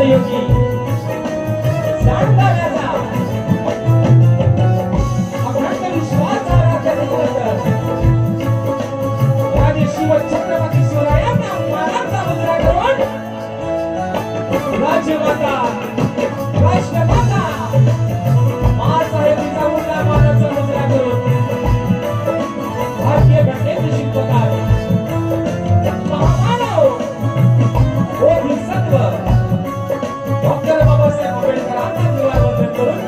योगी जाणता अखंड विश्वासाला राजे शिव छत्रपती शिवरायांना मानाचा मुजरा करून राजमाता राष्ट्रमाता महासाहेबीचा मुलगा मानाचा मुजरा करून भारतीय घटनेचे शिल्पकार महामानव बोधिसत्व डॉक्टर बाबासाहेब आंबेडकरांना दिवाळवंदन करून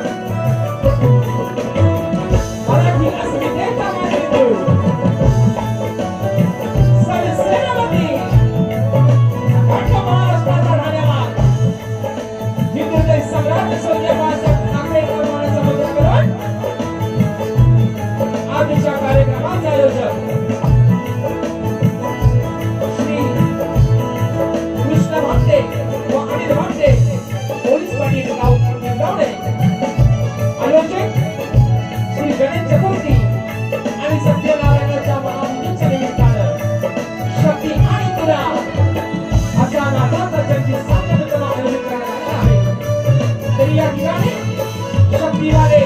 मराठी अस्मितेचा मानतो सरसेनापती अखंड महाराष्ट्राचा राजमान हिंदुत्व सम्राट शौर्य बाळासाहेब ठाकरे मानाचा मुजरा करून आजच्या कार्यक्रमाचे आयोजक व अनिल भामटे पोलीस पाटील गाव गावडे आयोजक श्री गणेश चतुर्थी आणि सत्यनारायणाच्या महापूजेच्या निमित्तानं शक्ती आणि तुला असा नादाचा जगदीश साधनाचं आयोजन करण्यात आले आहे. तरी या ठिकाणी शक्तीवाले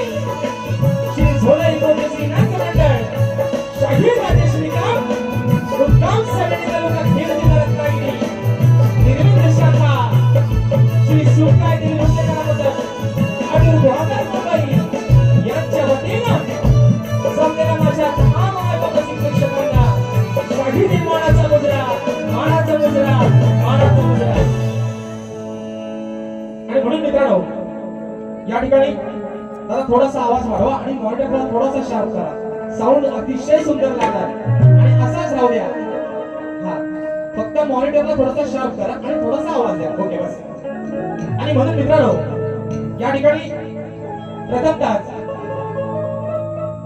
श्री झोले श्री नाट्य मंडळ शाहीर राजे श्रीकांत मुक्काम सगळे तालुका खेड जिल्हा रत्नागिरी श्री सुखाय दिली नृत्यकलाबद्दल अटूट गुहागर मुंबई यांच्या वतीनं जमलेल्या माझ्या तमाम मायबापाची प्रेक्षकांना शाही निर्माणाचा मुजरा मानाचा मुजरा मानाचा मुजरा. आणि म्हणून मित्रांनो या ठिकाणी जरा थोडासा आवाज वाढवा आणि मॉनिटरला थोडासा शार्प करा. साऊंड अतिशय सुंदर लागणार आणि असाच राहू द्या. हा फक्त मॉनिटरला थोडासा शार्प करा आणि थोडासा आवाज द्या. ओके बस. आणि म्हणून मित्रांनो या ठिकाणी प्रथमतः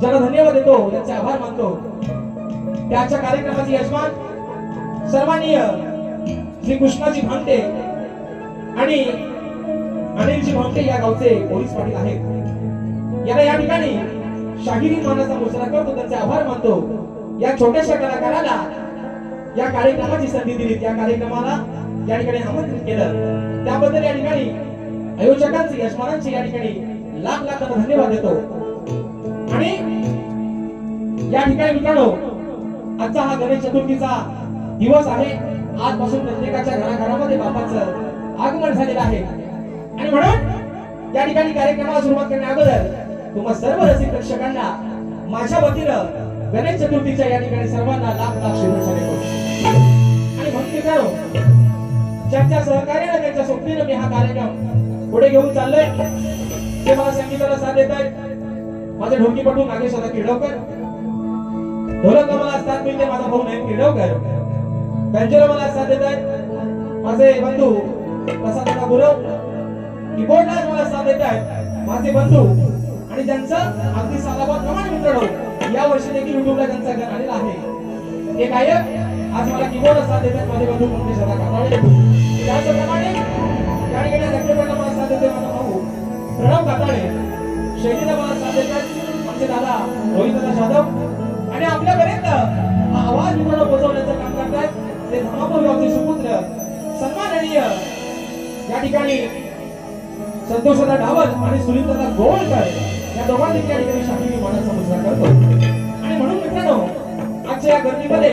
ज्याला धन्यवाद देतो त्यांचे आभार मानतो त्याच्या कार्यक्रमाचे यजमान सन्माननीय श्री कृष्णाजी भामटे आणि अनिलजी भामटे या गावचे पोलीस पाटील आहेत. याला या ठिकाणी शाहिरी मानाचा मुजरा करतो त्यांचे आभार मानतो. या छोट्याशा कलाकाराला या कार्यक्रमाची संधी दिली त्या कार्यक्रमाला या ठिकाणी आमंत्रित केलं त्याबद्दल या ठिकाणी आयोजकांचे यजमानांचे या ठिकाणी लाख लाख धन्यवाद देतो. आणि या ठिकाणी मित्रांनो आजचा हा गणेश चतुर्थीचा दिवस आहे. आजपासून प्रत्येकाच्या घराघरामध्ये बाप्पाचं आगमन झालेलं आहे आणि म्हणून या ठिकाणी कार्यक्रमाला सुरुवात करण्या अगोदर तुम्हा सर्व रसिक प्रेक्षकांना माझ्या वतीनं गणेश चतुर्थीच्या या ठिकाणी सर्वांना लाख लाख शुभेच्छा देतो. आणि म्हणून मित्रांनो ज्यांच्या सहकार्याने त्यांच्या सोबतीने मी हा कार्यक्रम पुढे घेऊन चाललोय ते मला संगीताला साथ देत आहेत माझे ढोलकीपटू नागेश दादा किडवकर, ढोलकला मला साथ मिळते माझा भाऊ नयन किडवकर, बेंजोला मला साथ देत आहेत माझे बंधू प्रसाद दादा गुरव, कीबोर्डला मला साथ देत आहेत माझे बंधू आणि ज्यांचं अगदी सालाबादप्रमाणे मित्रांनो या वर्षी देखील युट्यूबला त्यांचा गाणं आलेला आहे. हे गायक आज मला कीबोर्डला साथ देतात माझे बंधू पंकज दादा काताळे. त्याचप्रमाणे या ठिकाणी रंगपटला मला साथ देते माझा भाऊ प्रणव काताळे, शैलीला मला साथ देतात आमचे दादा रोहित दादा जाधव आणि आपल्यापर्यंत हा आवाज मित्रांनो पोहोचवण्याचं काम करतात ते धामापूर गावचे सुपुत्र सन्माननीय या ठिकाणी संतोष दादा डावल आणि सुनील दादा गोवळकर या दोघांनी या ठिकाणी शाही मानाचा मुजरा करतो. आणि म्हणून मित्रांनो आजच्या या गर्दीमध्ये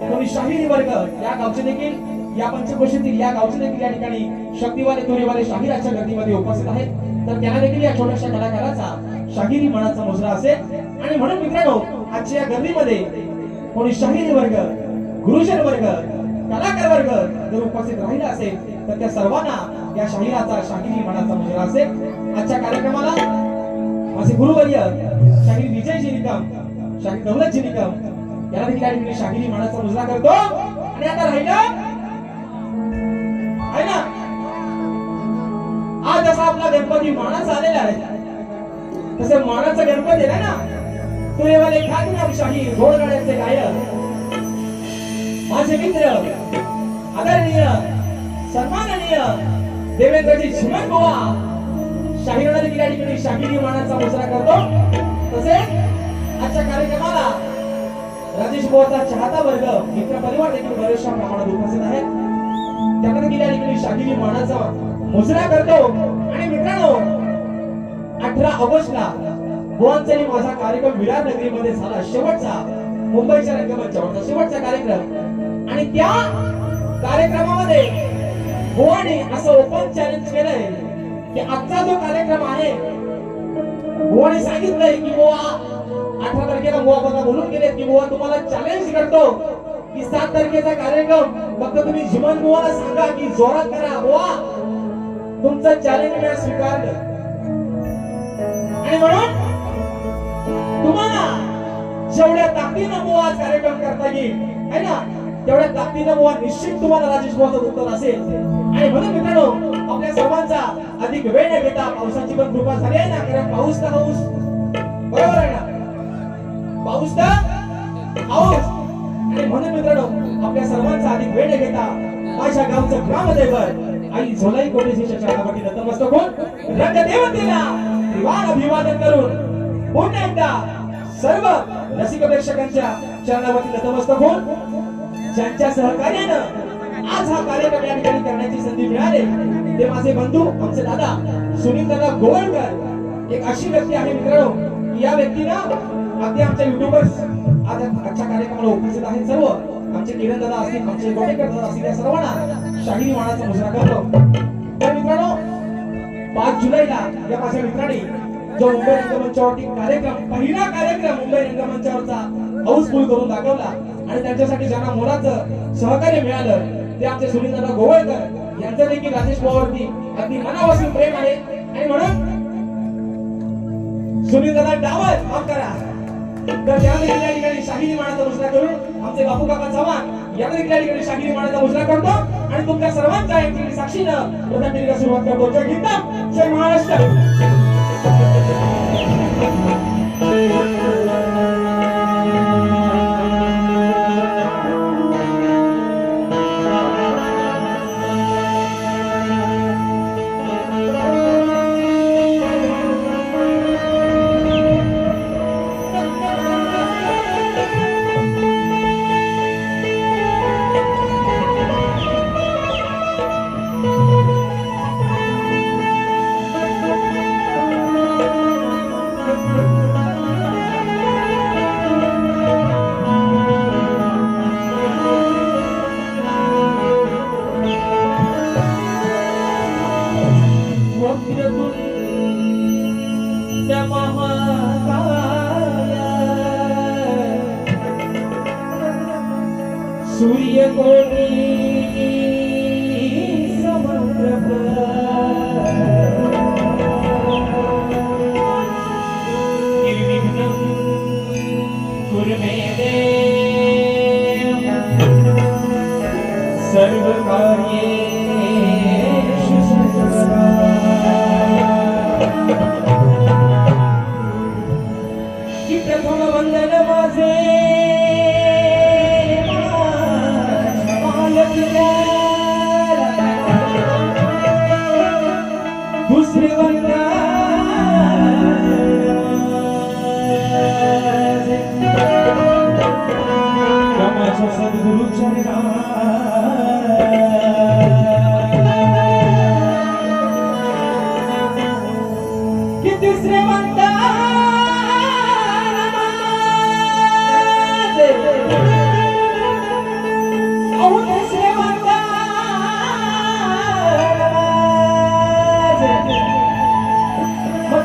कोणी शाहीर वर्ग या गावचे देखील या पंचक्रोशीतील या गावचे देखील या ठिकाणी शक्तीवाले तुरीवाले शाहीराच्या गर्दीमध्ये उपस्थित आहेत तर त्यांना देखील या छोट्याशा कलाकाराचा शाहिरी मानाचा मुजरा असेल. आणि म्हणून मित्रांनो आजच्या या गर्दीमध्ये कोणी शाहीर वर्ग गुरुजन वर्ग कलाकार वर्ग जर उपस्थित राहिला असेल तर त्या सर्वांना या शाहिराचा शाहिरी मानाचा मुजरा असेल. आजच्या कार्यक्रमाला माझे गुरुवर्य शाहीर विजयजी निकम शाहीर दौलतजी निकम याला देखील मी शाहिरी मानाचा मुजरा करतो. आणि आता राहिलं आहे ना आज असा आपला गणपती मानाचा आलेला आहे तसे मानाचा गणपती आहे ना तुरेवाले खानराम शाहीर घोडगाड्याचे गायक माझे मित्र आदरणीय सन्माननीय देवेंद्रजी झिमन बुवा शाहिराला देखील या ठिकाणी शाहिरी मानाचा मुजरा करतो. तसेच आजच्या कार्यक्रमाला राजेश बुवाचा चाहता वर्ग मित्र परिवार देखील बरेचशा प्रमाणात उपस्थित आहे. त्याकडे गेल्या ठिकाणी शागिरी मानाचा मुजरा करतो. आणि मित्रांनो 18 ऑगस्टला बुवांचा आणि माझा कार्यक्रम विरार नगरीमध्ये झाला, शेवटचा मुंबईच्या रंगमंचावरचा शेवटचा कार्यक्रम. आणि त्या कार्यक्रमामध्ये बुवाने असं ओपन चॅलेंज केलंय की आजचा जो कार्यक्रम आहे बुवाने सांगितलंय की बुवा 18 तारखेला बुवा बघा बोलून गेले की बुवा तुम्हाला चॅलेंज करतो की 7 तारखेचा कार्यक्रम फक्त तुम्ही जिमन बुवाला सांगा की जोरात करा. बुवा तुमचं चॅलेंज मी स्वीकारलं. आणि म्हणून तुम्हाला जेवढ्या ताकदीनं बुवा कार्यक्रम करता येईल है ना तेवढ्या ताकदीनं बुवा निश्चित तुम्हाला राजेश बुवाचं उत्तर असेल. आणि म्हणून मित्रांनो आपल्या सर्वांचा अधिक वेळ न घेता पावसाची पण कृपा झाली आहे ना, कारण पाऊस तर पाऊस बरोबर आहे ना, पाऊस तर पाऊस. आणि म्हणून मित्रांनो आपल्या सर्वांचा अधिक वेळ न घेता माझ्या गावचं ग्रामदैवत आई झोलाई कोटेशीच्या चरणावरती नतमस्तक होऊन रंगदेवतेला दिवाण अभिवादन करून पुन्हा एकदा सर्व रसिक प्रेक्षकांच्या चरणावरती नतमस्तक होऊन ज्यांच्या सहकार्यानं आज हा कार्यक्रम या ठिकाणी करण्याची संधी मिळाली ते माझे बंधू आमचे दादा सुनील दादा गोवळकर. एक अशी व्यक्ती आहे मित्रांनो, या व्यक्तीनं अगदी आमच्या युट्यूबर्स आज आजच्या कार्यक्रमाला उपस्थित आहेत सर्व आमचे किरण दादा असतील, आमचे गोटेकर दादा असतील, या सर्वांना शाहिरी मानाचा मुजरा करतो. तर मित्रांनो 5 जुलैला या माझ्या मित्रांनी जो मुंबई रंगमंचावरती कार्यक्रम पहिला कार्यक्रम मुंबई रंगमंचावरचा हाऊसफुल करून दाखवला आणि त्यांच्यासाठी ज्यांना मोलाचं सहकार्य मिळालं ते आमचे सुनील दादा गोवळकर यांचं देखील राजेश भाऊवरती अगदी मनापासून प्रेम आहे. आणि म्हणून सुनील दादा डावत माफ करा तर त्यामध्ये या ठिकाणी शाहिरी मानाचा मुजरा करून आमचे बापू काका चव्हाण यामध्ये या ठिकाणी शाहिरी मानाचा मुजरा करतो आणि तुमच्या सर्वांच्या या साक्षीनं प्रथम फेरीला सुरुवात करतो. जय हिंद जय महाराष्ट्र. सूर्य कोटी समप्रभ निर्विघ्नं कुरु मे देव सर्वकार्येषु सर्वदा. की प्रथम वंदन माझे दूसरे वंदन माझ्या सद्गुरु चरणा की तिसरे वंदन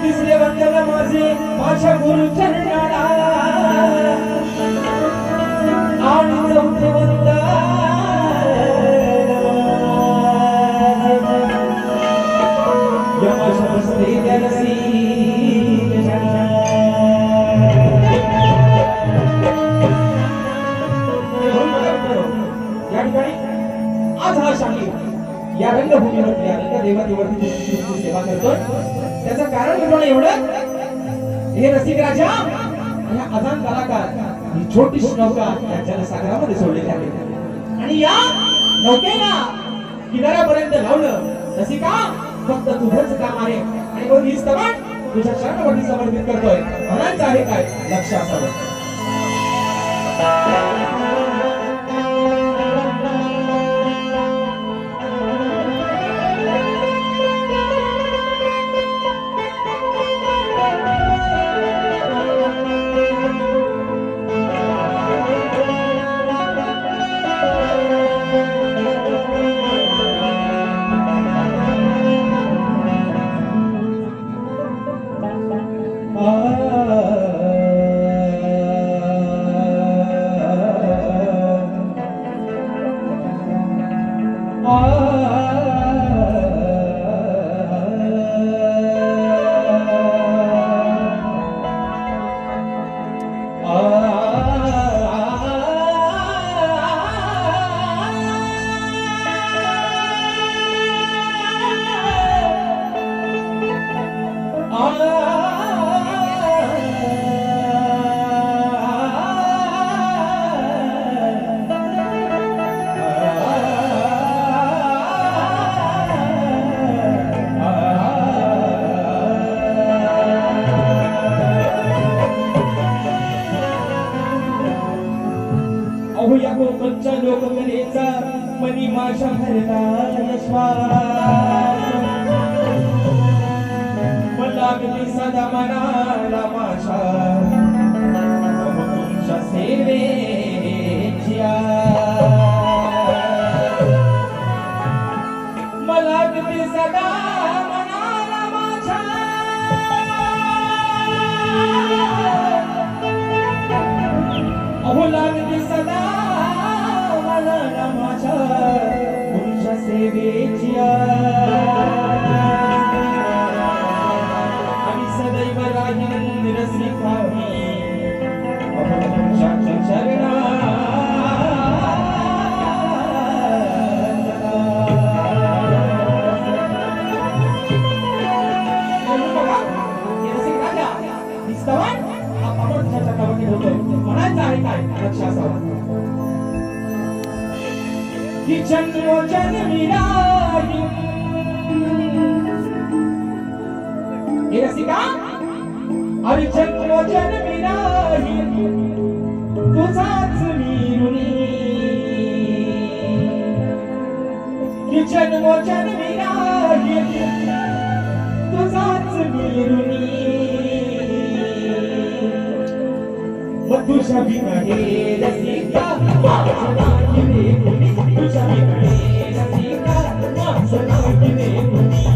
तिसरे वंदन माझे माझ्या गुरु चरणाला आणि चौथे वंदन यमाच्या बसलेल्या रसिकेच्या. या ठिकाणी आज हा शाहीर या रंगभूमीवरती या रंगदेवतेवरती सेवा करतोय. त्याचं कारण मित्रांनो एवढं, हे रसिक राजा आणि अजान कलाकार ही छोटीशी नौका त्या जलसागरामध्ये सोडलेली आहे आणि या नौकेला किनाऱ्यापर्यंत लावलं. रसिका फक्त तुझंच काम आहे आणि मग ही स्तवन तुझ्या चरणावरती समर्पित करतोय. म्हणायचं आहे काय लक्ष असावं. मनी माझ्या भरला यशवास मला अगदी सदा मनाला माझ्या तुमच्या सेवेची मला अगदी सदा मनाला माझ्या अहो लागते सदा मनाला माझ्या तुमच्या सेवेची आणि सदैव राहीन रसिकामी तुमच्या चरणा जन्म जन्मी राहीन हे रसिका अरे जन्म जन्मी राहीन तुझाच मी ऋणी की जन्म जन्मी राहीन तुझाच मी ऋणी मग तुझ्या बिना हे रसिका माझं नाही रे कुणी तुझ्या बिना हे रसिका माझं नाही रे कुणी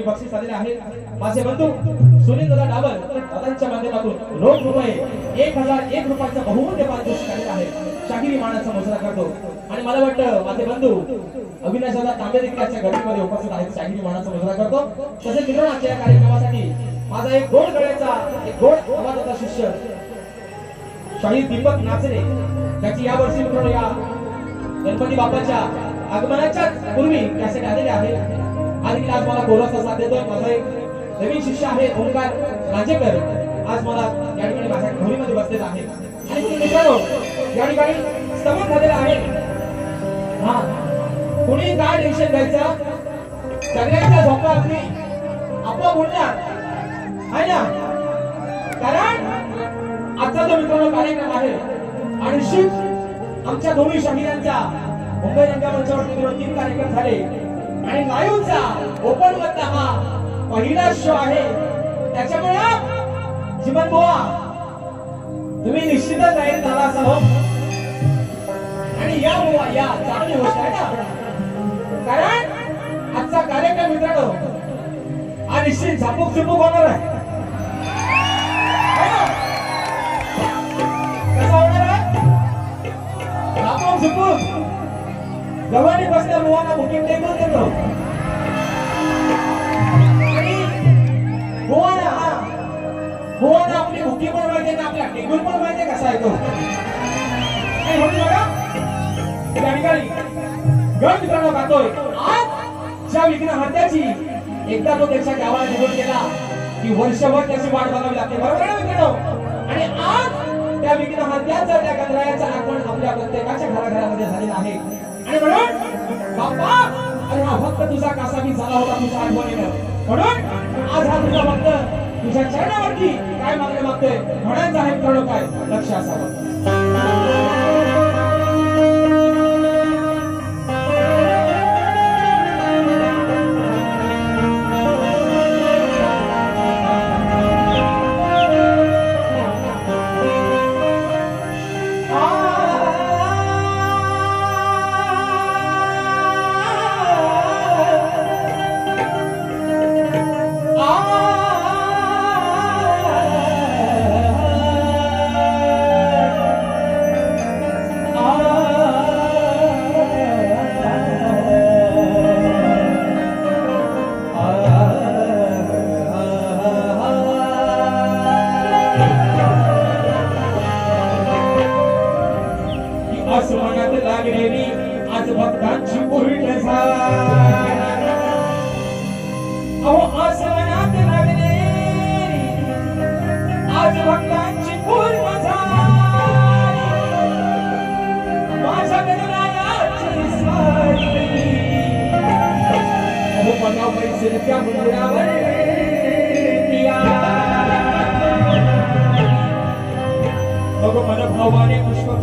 बक्षीस आलेले आहे। माझे बंधू सुनील दादा डाबर दादांच्या माध्यमातून रोख रुपये 1001 रुपयाचा बहुमूल्य पारितोषिक आलेला आहे। शागिरी मानाचा मोजरा करतो आणि मला वाटतं माझे बंधू अविनाश दादा तांबे देखील आजच्या घटनेमध्ये उपस्थित आहेत। शागिरी मानाचा मोजरा करतो। तसेच मित्रांनो आजच्या या कार्यक्रमासाठी माझा एक गोड गळ्याचा एक गोड आवाजाचा शिष्य शाहीर दीपक नाचरे त्याची या वर्षी मित्रांनो या गणपती बाप्पाच्या आगमनाच्या पूर्वी कॅसेट आलेले आहे आणि आज मला कोरसचा साथ देतोय। माझा एक नवीन शिष्य आहे ओंकार राजेकर आज मला या ठिकाणी माझ्या घोरीमध्ये बसलेला आहे आणि मित्रांनो या ठिकाणी समोर झालेला आहे। हा कोणी काय टेन्शन घ्यायचं सगळ्यांच्या झोपा अगदी आपोआप उडणार आहे ना, कारण आजचा जो मित्रांनो कार्यक्रम आहे आणि शिव आमच्या दोन्ही शाहिरांचा मुंबई रंगमंचावर मित्रांनो 3 कार्यक्रम झाले आणि लाईव्हचा ओपन मधला हा पहिला शो आहे। त्याच्यामुळे जीवन बुवा तुम्ही निश्चितच जाहीर झाला असाल आणि या बुवा या चांगली गोष्ट आहे ना, कारण आजचा कार्यक्रम मित्रांनो हा निश्चित झापूक झुपूक होणार आहे। कसा होणार आहे झापूक झुपूक गव्हाणी बसल्या मुवांना बुकिंग टेबल देतो आणि मुवांना आपली बुकिंग पण माहिती आहे आपला टेबल पण माहिती आहे कसा आहे तो आणि म्हणून बघा त्या ठिकाणी गण मित्रांनो गातोय आज ज्या विघ्नहर्त्याची एकदा तो त्याच्या गावाला निघून गेला की वर्षभर त्याची वाट बघावी लागते, बरोबर आहे मित्रांनो। आणि आज त्या विघ्नहर्त्याचं त्या गणरायाचं आगमन आपल्या प्रत्येकाच्या घराघरामध्ये झालेलं आहे आणि म्हणून बाप्पा अरे हा भक्त तुझा कासा बी झाला होता तुझ्या आठवणीनं, म्हणून आज हा तुझा भक्त तुझ्या चरणावरती काय मागणे मागतोय म्हणायचं आहे मित्रांनो, काय लक्ष असावं। Ah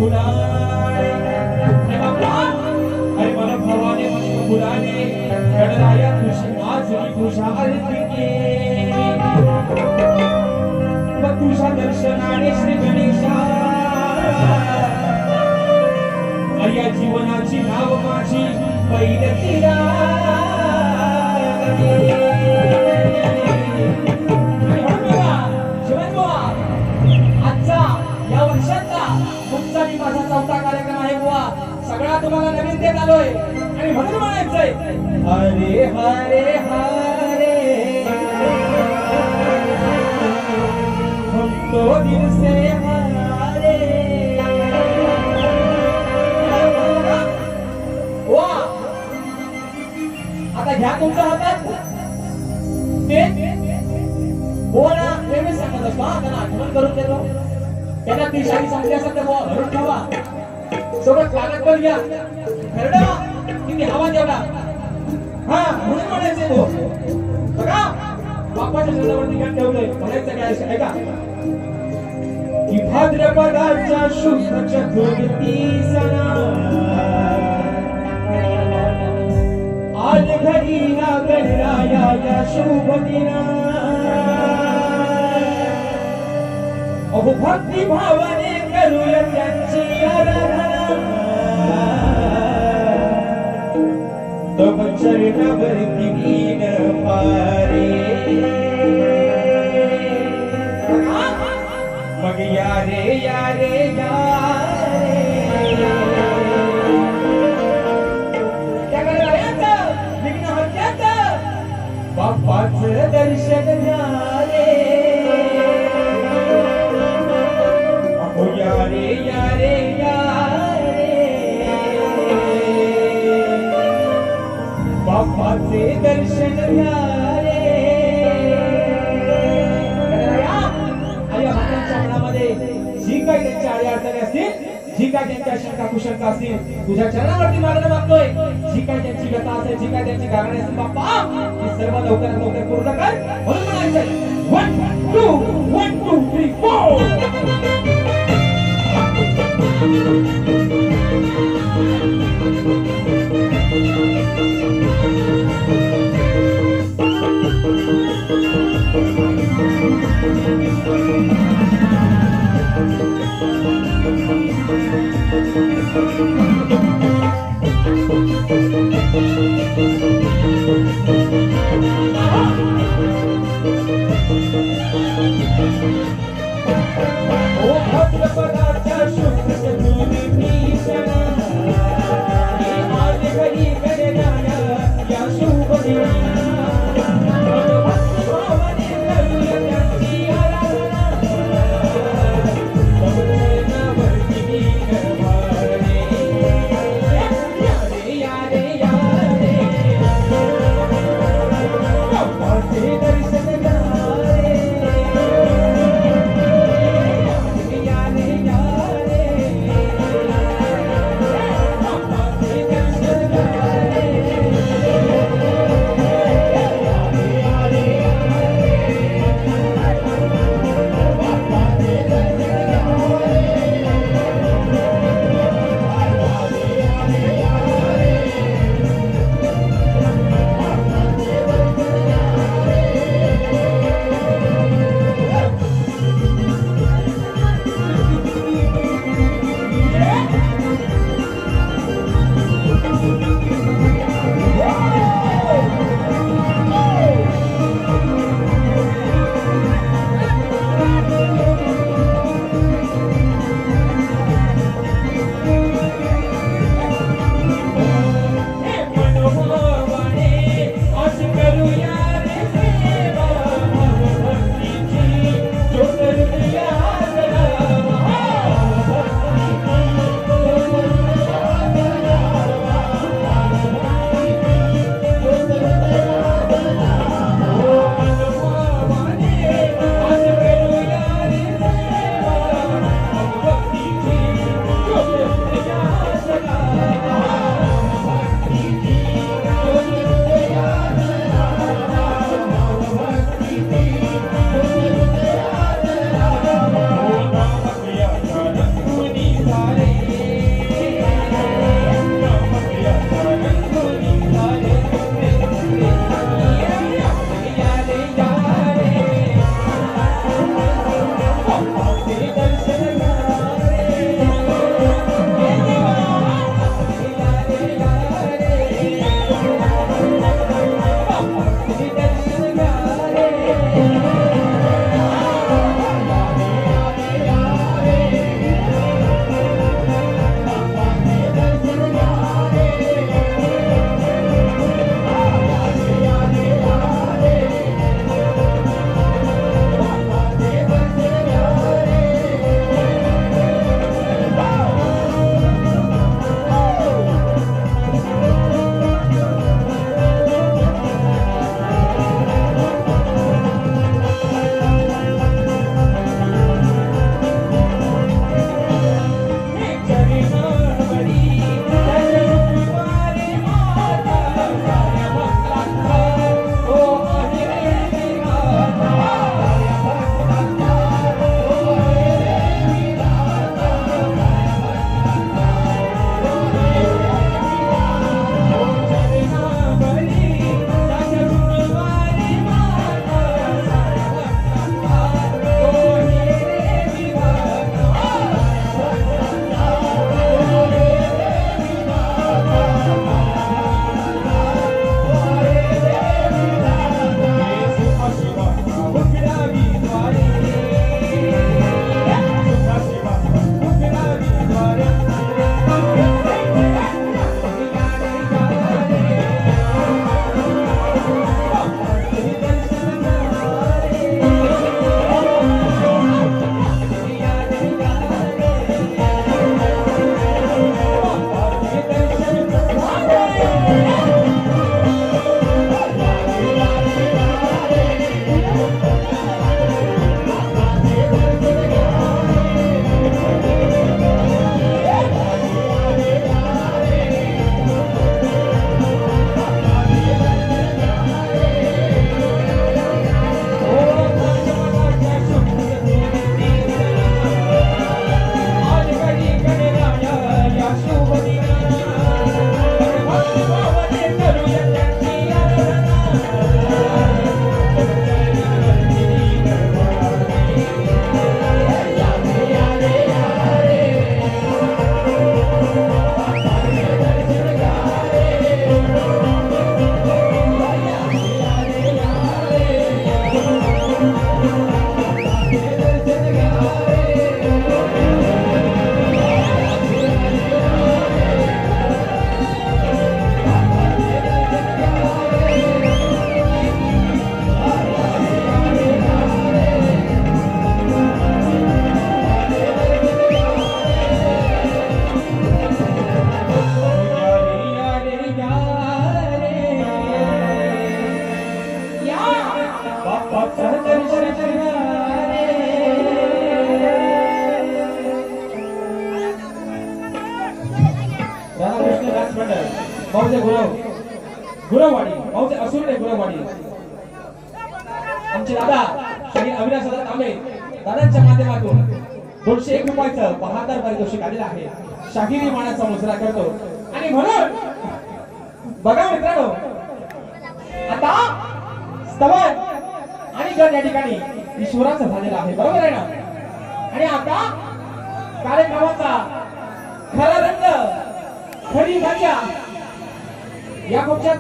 फुलाने अरे मन भवाने पुष्प फुलाने गणराया तुझी माझी तुझा आरती व तुझ्या दर्शनाने श्री गणेशा या जीवनाची नाव माझी पहिलं तिला आजचा या वर्षातला तुमचा मी माझा चौथा कार्यक्रम आहे बुवा सगळा तुम्हाला नवीन देत आलोय आणि म्हणून म्हणायचंय हरे हरे हरे हम तो दिल से हरे आता घ्या तुमच्या हातात ते हो ना नेहमीच सांगत असतो हा त्यांना आठवण करून देतो त्यांना ती शाही संपली असेल तर भरून ठेवा सोबत कागद पण घ्या खरडा किती हवा तेवढा हा म्हणून म्हणायचे तो बघा बापाच्या शब्दावरती काय ठेवलंय म्हणायचं काय ऐका की भाद्रपदाच्या शुद्ध चतुर्थी सणा आज घरी ना गणराया या शुभ दिना अहो भक्ती भावाने करूया त्यांची आराधना तब चरणावरती वीण पारे मग या रे या रे या बाप्पाचं दर्शन घ्या रे अहो या रे या रे या रे बाप्पाचे दर्शन घ्या रे भक्तांच्या मनामध्ये जी काही त्यांच्या अडचणी असतील जी काय त्यांच्या शंका कुशंका असतील तुझ्या चरणावरती मागणं मागतोय जी काय त्यांची व्यथा असेल जी काय त्यांची कारणे असतील बाप्पा हे सर्व लवकरात लवकर पूर्ण कर म्हणून म्हणायचंय 1 2 1 2 3 चरी चरी चरी राधाकृष्ण दास मंडळ भाऊचे गुरववाडी भाऊचे असुर्डे गुरववाडी आमचे दादा श्री अविनाश दादा कांबळे दादांच्या माध्यमातून 201 रुपयाचं बहादर पारितोषिक आलेलं आहे. शाहिरी मानाचा मुजरा करतो आणि म्हणून बघा मित्रांनो आता स्तवन आणि गण या ठिकाणी ईश्वराचं झालेलं आहे. बरोबर आहे ना. आणि आता कार्यक्रमाचा खरा रंग खरी मजा या पक्षात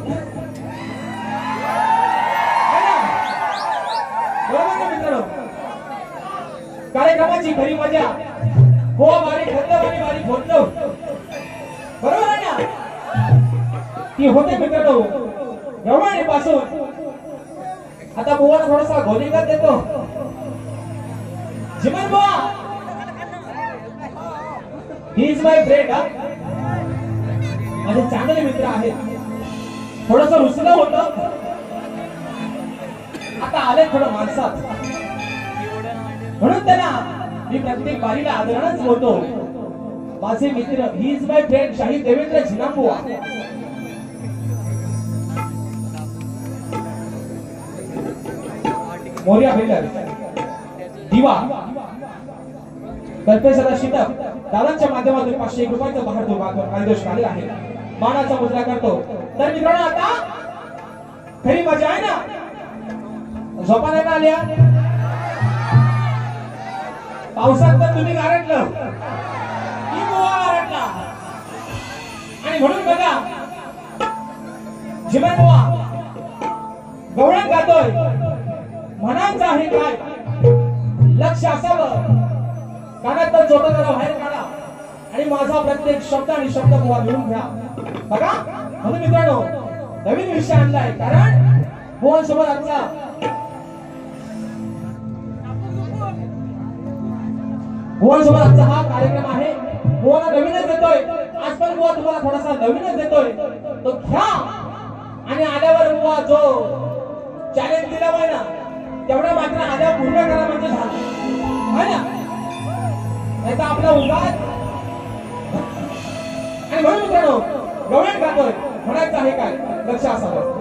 बरोबर ना मित्रांनो. कार्यक्रमाची खरी मजा हो बारी खंड बारी फोडलो बरोबर आहे ना. ती होते मित्रांनो गवळणी पासून. आता बुवाला थोडासा गोलीगत देतो. जिमन बुवा ही इज माय फ्रेंड. माझे चांगले मित्र आहेत. थोडंसं रुसलं होतं आता आले थोडं माणसात म्हणून त्यांना मी प्रत्येक बारीला आदरानच बोलतो. माझे मित्र ही इज माय फ्रेंड शाहीर देवेंद्र झिनामबुवा. मोर्या बिल्डर दिवा कल्पेशदा शिटप दादांच्या माध्यमातून 501 रुपयाचं बहादूर पारितोषिक आले आहे. मानाचा मुजरा करतो. तर मित्रांनो आता खरी मजा आहे ना. झोपा नाही आल्या पावसात तर तुम्ही गारटलं की बुवा गारटला. आणि म्हणून बघा जिमन बुवा गवळण गातोय. म्हणांचं आहे काय लक्ष असावं. कानात तर छोटा जरा बाहेर काढा आणि माझा प्रत्येक शब्द आणि शब्द बुवा लिहून घ्या. बघा म्हणून मित्रांनो नवीन विषय आणलाय. कारण बुवां सोबत आजचा बुवांसोबत आजचा हा कार्यक्रम आहे. बुवाला नवीनच देतोय. आज पण बुवा तुम्हाला थोडासा नवीनच देतोय तो घ्या. आणि आल्यावर बुवा जो चॅलेंज दिला होय ना तेवढा मात्र आल्या पूर्ण करा म्हणजे झालं है ना. नाही तर आपला उगाच. आणि म्हणून मित्रांनो गवळण गातोय. म्हणायचं आहे काय लक्ष असावं.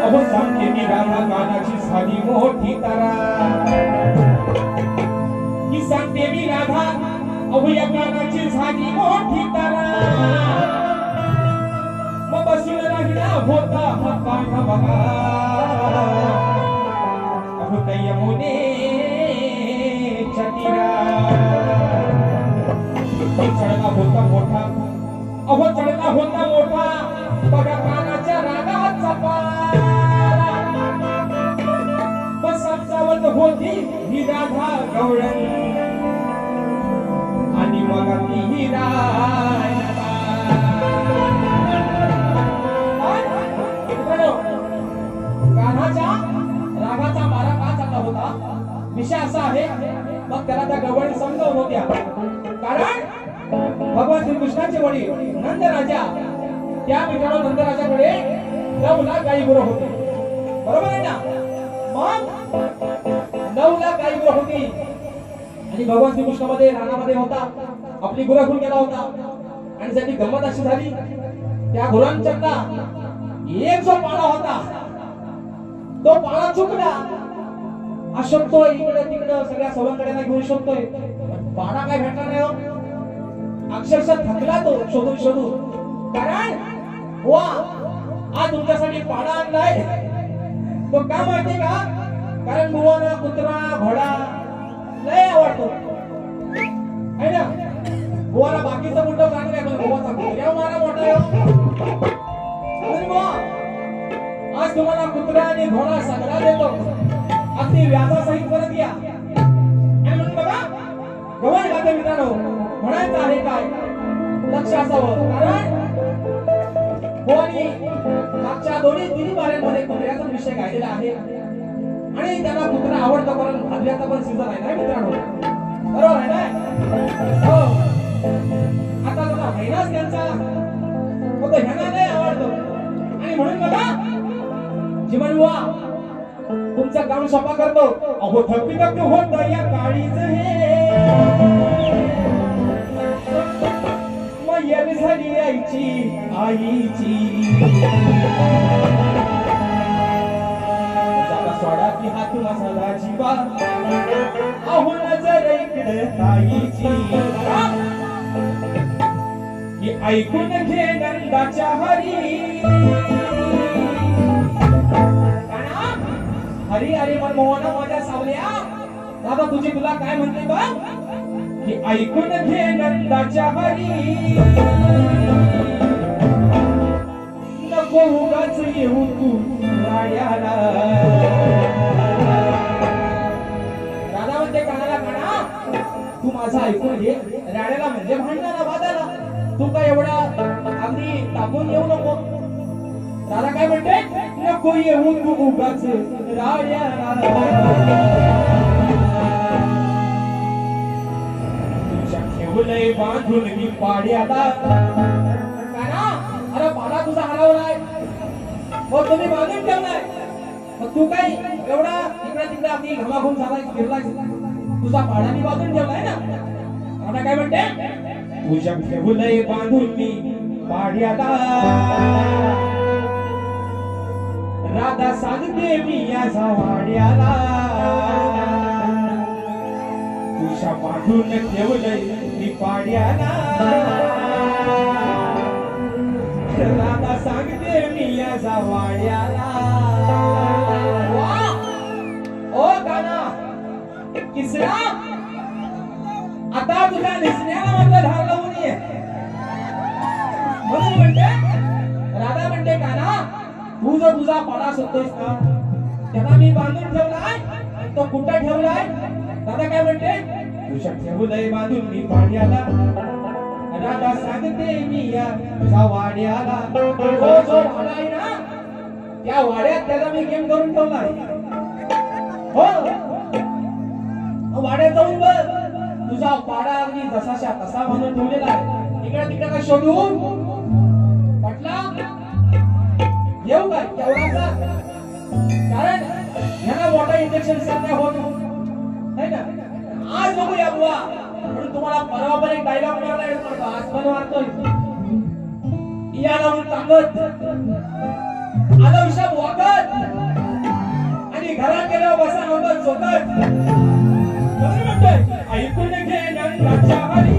अहो सांगते मी राधा कानाची झाली मोठी तारा. की सांगते मी राधा अहो या कानाची झाली मोठी तारा. मग बसून राहिला होता हा काना बघा. अहो त्या यमुनेच्या तीरा. चढला होता मोठा अहो चढला होता मोठा बघा कानाच्या रागाचा पारा. बसावत होती ही राधा गवळण आणि मग ती ही कान्हाच्या रागाचा मारा का चालला होता. विषय असा आहे मग त्याला त्या गवळणी समजावून होत्या. कारण भगवान श्रीकृष्णाचे वडील नंद राजा त्या मित्रांनो नंद राजाकडे 9 लाख गाई गुरं होते. बरोबर आहे ना. मग 9 लाख गाई गुरं होती आणि भगवान श्रीकृष्णामध्ये रानामध्ये होता. आपली गुरं घेऊन गेला होता आणि त्याची गंमत अशी झाली त्या गुरांच्या एक जो पाळा होता तो पाळा चुकला. शोधतोय इकडे तिकडे सगळ्या सवंगड्यांना घेऊन शोधतोय. पाळा काय भेटला नाही हो. अक्षरशः थकला तो शोधून शोधून. कारण वा आज तुमच्यासाठी पाळा आणलाय तो का माहिती का. कारण बुवाला कुत्रा घोडा लय आवडतो है ना. बुवाला बाकीचं मोठं प्राणी काय पण बुवाचा कुत्र्या मारा मोठा आहे. आज तुम्हाला कुत्रा आणि घोडा सगळा देतो. अगदी व्याजासहित परत या. आणि म्हणून बघा गवळण गाते मित्रांनो म्हणायचं आहे काय लक्ष असावं. कारण हो आणि मागच्या तिन्ही बाऱ्यांमध्ये कुत्र्याचा विषय गायलेला आहे आणि त्यांना कुत्रा आवडतो कारण भाजल्याचा पण सीझन आहे ना मित्रांनो, बरोबर आहे ना? हो. आता बघा महिनाच त्यांचा फक्त ह्यांना नाही आवडतो आणि म्हणून बघा जीवन बुवा तुमचं काम सोपा करतो. अहो थप्पी थप्पी होत या काळीच हे मय्यर झाली आईची सोडा की हात मसाला जीवा अहो नजर इकडे ताईची ही ऐकून घे नंदाच्या हरी हरी हरी मन मोहना माझ्या सावल्या दादा तुझी तुला काय म्हणते बा की ऐकून घे नंदाच्या हरी नको उगाच येऊ तू राड्याला. दादा म्हणते कानाला काना तू माझा ऐकून घे राड्याला म्हणजे भांडणाला वादाला तू काय एवढा अगदी तापून येऊ नको. दादा काय म्हणते नको येऊ तू उगाच राड्याला तुझ्या ठेवलंय बांधून मी पाड्याला. अरे पाडा तुझा हरवलाय मग तुम्ही बांधून ठेवलाय मग तू काय एवढा इकडे तिकडे आपली घमाघूम झालाय फिरलाय तुझा पाडा मी बांधून ठेवलाय ना. आता काय म्हणते तुझ्या ठेवलंय बांधून मी पाड्याला राधा सांगते मी या वाड्याला तुझ्या बांधून ठेवलंय मी पाड्याला राधा सांगते मी या वाड्याला. ओ गाना किसरा आता तुझ्या दिसण्याला मात्र धार लावून ये म्हणून म्हणते राधा म्हणते गाना तू जो तुझा पाडा शोधतोयस ना त्याला मी बांधून ठेवलाय तो कुठं ठेवलाय. दादा काय म्हणते तुझ्या ठेवलंय बांधून मी पाड्याला राधा सांगते मी या वाड्याला. तो जो वाडा आहे ना त्या वाड्यात त्याला मी गेम करून ठेवलाय. हो वाड्यात जाऊन बघ तुझा पाडा अगदी जसाशा तसा बांधून ठेवलेला आहे. इकडे तिकडे काय शोधून पटला येऊ काय एवढाचा कारण ह्याला मोठा इंजेक्शन सध्या होत नाही ना. आज बघूया बुवा म्हणून तुम्हाला परवा पण एक डायलॉग मिळाला आज पण वाटतोय या लावून ताकद आला विषय वागत आणि घरात गेल्यावर बसा नव्हतं झोकत म्हणतोय ऐकून घे नंदाच्या हरी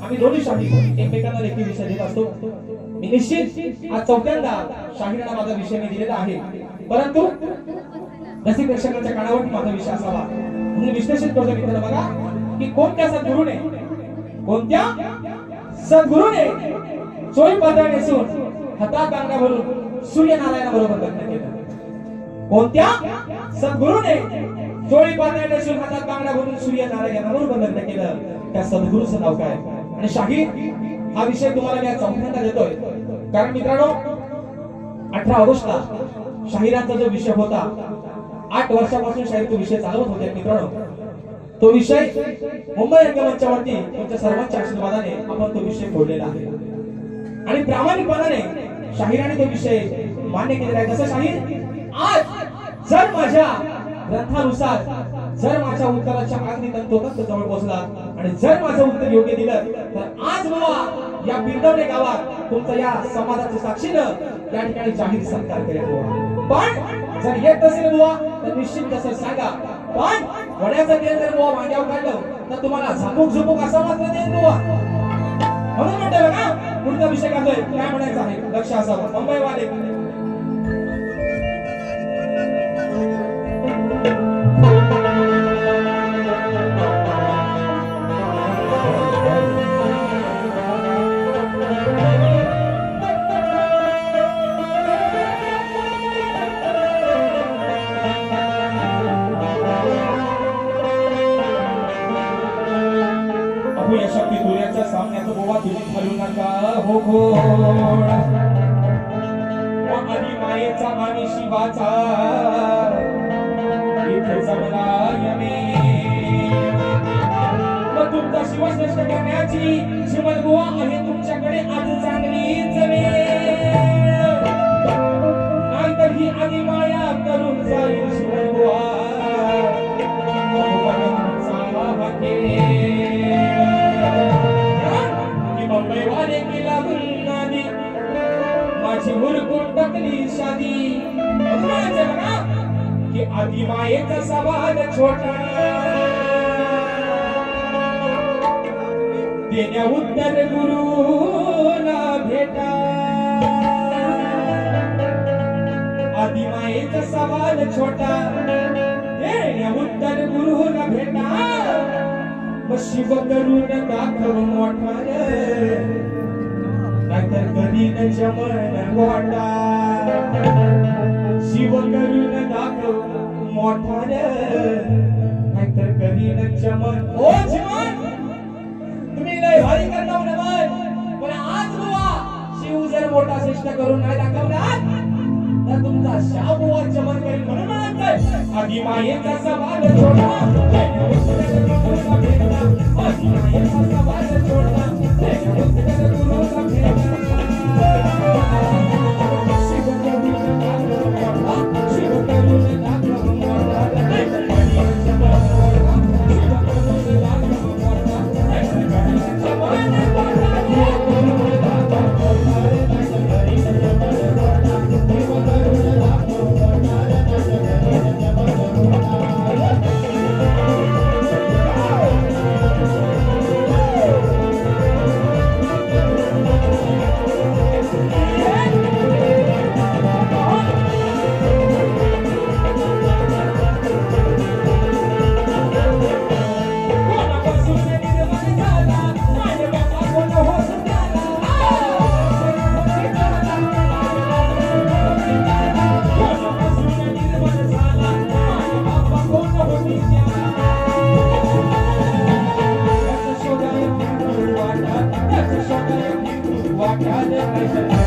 आम्ही दोन्ही शाही एकमेकांना लेखी विषय देत असतो। मी निश्चित आज चौथ्यांदा शाहीरांना माझा विषय मी दिलेला आहे, परंतु रसिक प्रेक्षकांच्या कानावरती माझा विषय असावा म्हणून विश्लेषण करतो मित्रांनो। बघा की कोणत्या सद्गुरूने चोळी पातळ नेसून हातात बांगड्या भरून सूर्यनारायणा बरोबर लग्न केलं। कोणत्या सद्गुरूने चोळी पातळ नेसून हातात बांगड्या भरून सूर्यनारायणा बरोबर लग्न केलं, त्या सद्गुरूचं नाव काय? आणि शाहीर हा विषय तुम्हाला मी चौथ्यांदा देतोय, कारण मित्रांनो 18 ऑगस्टला शाहिरांचा जो विषय होता, 8 वर्षापासून शाहीर तो विषय चालवत होते मित्रांनो। तो विषय मुंबई रंगमंचावरती तुमच्या सर्वांच्या आशीर्वादाने आपण तो विषय फोडलेला आहे आणि प्रामाणिकपणाने शाहिराने तो विषय मान्य केलेला आहे। जसं शाहीर आज जर माझ्या ग्रंथानुसार जर माझ्या उत्तराच्या अगदी तंतोतंत जवळ पोहोचला आणि जर माझं उत्तर योग्य दिलं तर आज बुवा या बिरदवणे गावात तुमचा या समाजाच्या साक्षीनं या ठिकाणी जाहीर सत्कार करेल बुवा। पण जर येत नसेल बुवा तर निश्चित कसं सांगा, पण वड्याचं तेल जर बुवा मांड्यावर काढलं तर तुम्हाला झापूक झुपूक असा मात्र देईल बुवा। म्हणून म्हणतो बघा पुढचा विषय काय म्हणायचा आहे, लक्ष असावं। मुंबई वाले शक्ती तुऱ्याच्या सामन्यात बोवा तुम्ही घालू नका हो घोड, आधी मायेचा आणि शिवाचा इथे जमला यमे, मग तुमचा शिवश्रेष्ठ करण्याची श्रीमद बुवा आहे तुमच्याकडे आज चांगलीच वेळ, नाहीतर ही आधी माया करून जाईल श्रीमद बुवा मुंबई वाले केला गुन्हादी माझी मुरकून टाकली शादी। की आधी मायेचा सवाल छोटा देण्या उत्तर गुरुला भेटा, आधी मायेचा सवाल छोटा देण्या उत्तर गुरुला भेटा, शिव करून दाखव मोठा नाहीतर कधी न जमन गोटा, शिव करून दाखव मोठा नाहीतर कधी न जमन। ओ जीवन तुम्ही लय भारी करता नमन, पण आज बुवा शिव जर मोठा श्रेष्ठ करून नाही दाखवला तर तुमचा शाबुवा जमन करेल। म्हणून म्हणतोय आधी मायेचा सवाल छोटा आधी मायेचा सवाल छोटा गुरुचा भेटा, शिव करून दाखव वाटा